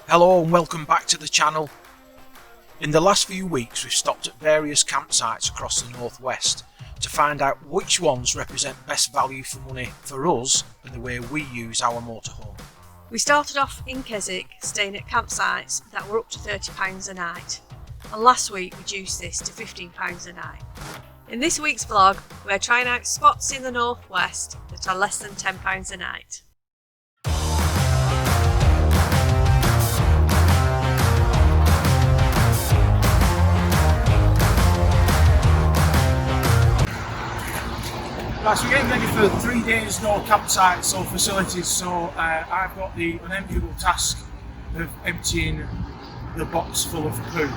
Hello and welcome back to the channel. In the last few weeks we've stopped at various campsites across the northwest to find out which ones represent best value for money for us and the way we use our motorhome. We started off in Keswick, staying at campsites that were up to £30 a night, and last week reduced this to £15 a night. In this week's vlog we're trying out spots in the northwest that are less than £10 a night. Right, so we're getting ready for 3 days no campsites or facilities, so I've got the unenviable task of emptying the box full of poo.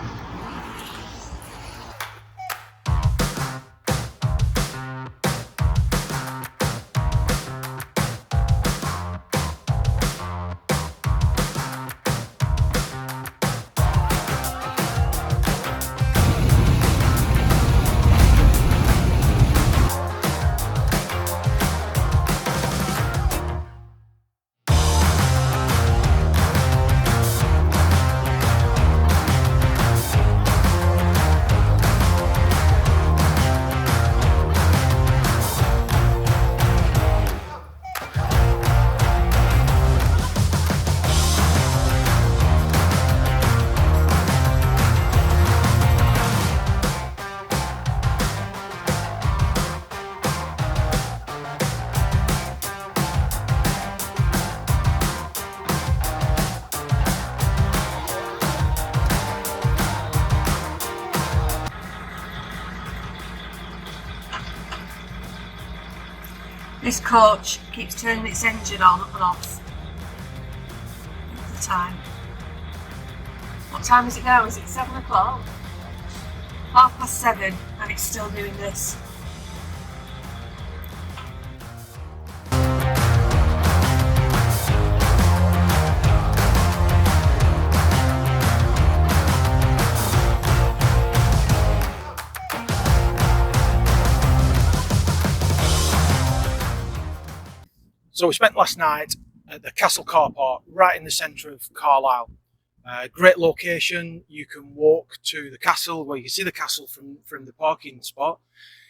This coach keeps turning its engine on and off all the time. What time is it now? Is it 7 o'clock? 7:30 and it's still doing this. So we spent last night at the Castle car park right in the centre of Carlisle. Great location. You can walk to the castle, well you can see the castle from the parking spot.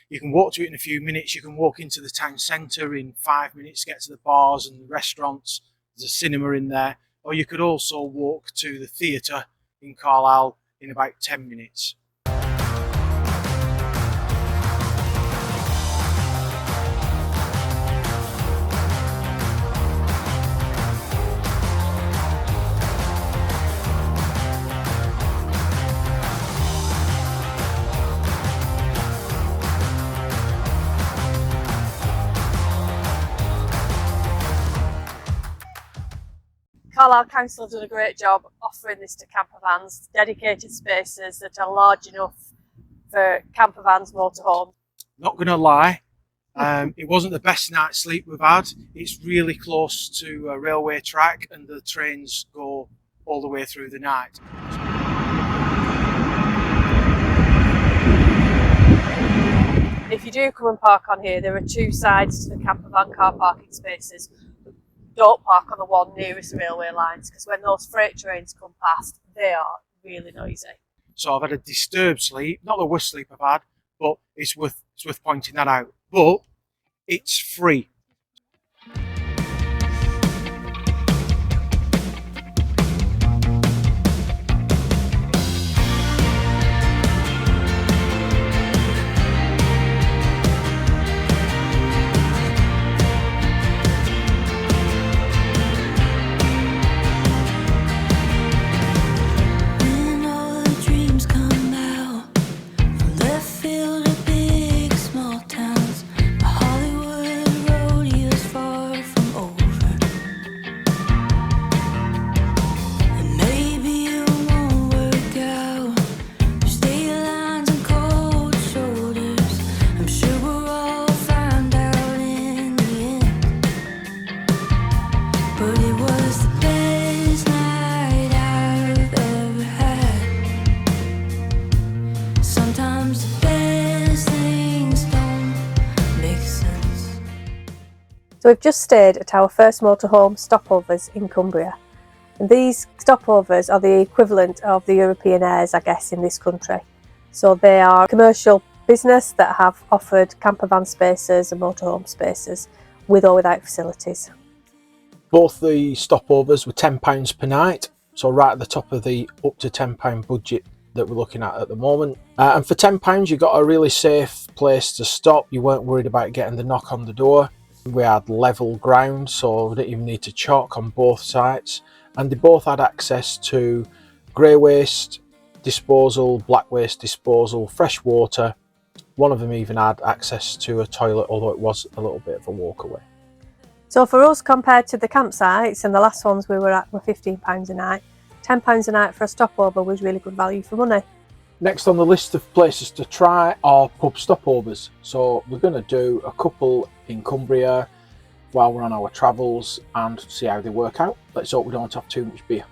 You can walk to it in a few minutes. You can walk into the town centre in 5 minutes, get to the bars and the restaurants. There's a cinema in there. Or you could also walk to the theatre in Carlisle in about 10 minutes. Carlisle Council have done a great job offering this to camper vans, dedicated spaces that are large enough for camper vans, motorhomes. Not going to lie, it wasn't the best night's sleep we've had. It's really close to a railway track and the trains go all the way through the night. If you do come and park on here, there are two sides to the camper van car parking spaces. Don't park on the one nearest railway lines because when those freight trains come past, they are really noisy. So I've had a disturbed sleep, not the worst sleep I've had, but it's worth pointing that out. But it's free. So we've just stayed at our first motorhome stopovers in Cumbria. And these stopovers are the equivalent of the European airs, I guess, in this country. So they are commercial business that have offered camper van spaces and motorhome spaces with or without facilities. Both the stopovers were £10 per night, so right at the top of the up to £10 budget that we're looking at the moment. And for £10 you got a really safe place to stop. You weren't worried about getting the knock on the door. We had level ground, so we didn't even need to chalk on both sites, and they both had access to grey waste disposal, black waste disposal, fresh water. One of them even had access to a toilet, although it was a little bit of a walk away. So for us, compared to the campsites and the last ones we were at were £15 a night, £10 a night for a stopover was really good value for money. Next on the list of places to try are pub stopovers. So we're going to do a couple in Cumbria while we're on our travels and see how they work out. Let's hope we don't have too much beer.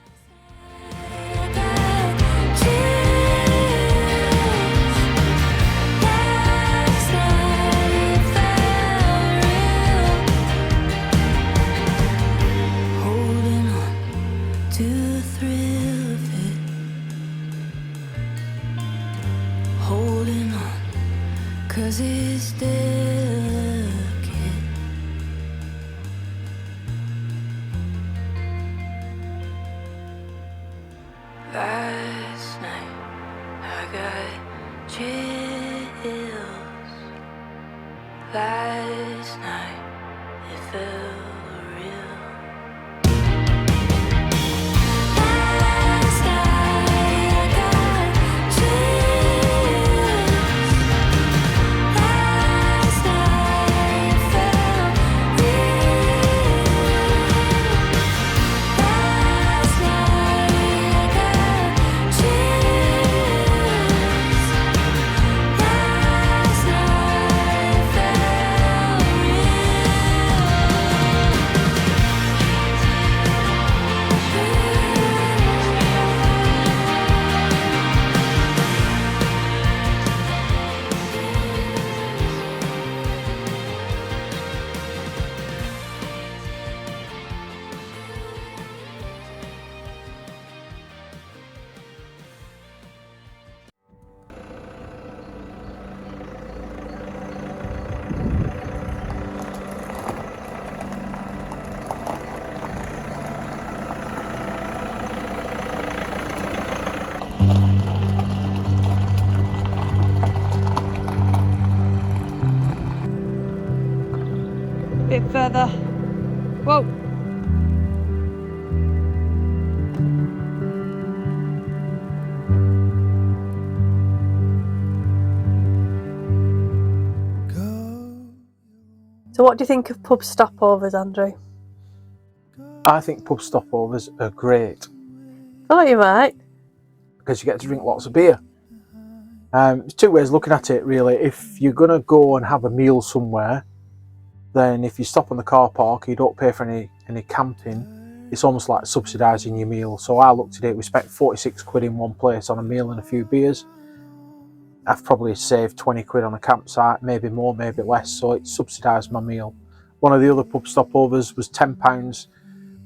Holding on, 'cause it's delicate. Last night I got chills. Last night it felt real. Last night I got chills. Last night it felt real. Last night I got chills. Last night it felt real. Bit further. Whoa! So what do you think of pub stopovers, Andrew? I think pub stopovers are great Thought you might. because you get to drink lots of beer. There's two ways of looking at it really. If you're going to go and have a meal somewhere, then if you stop on the car park, you don't pay for any camping. It's almost like subsidising your meal. So I looked at it, we spent 46 quid in one place on a meal and a few beers. I've probably saved 20 quid on a campsite, maybe more, maybe less, so it subsidised my meal. One of the other pub stopovers was £10,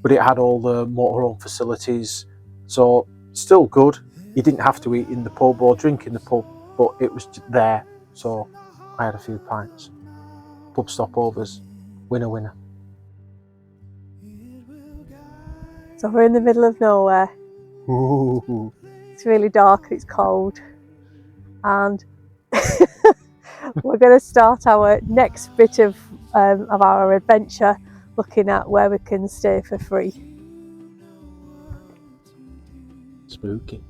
but it had all the motorhome facilities, so still good. You didn't have to eat in the pub or drink in the pub, but it was there, so I had a few pints. Pub stopovers, winner winner. So we're in the middle of nowhere. Ooh. It's really dark and it's cold. And we're going to start our next bit of our adventure looking at where we can stay for free. Spooky.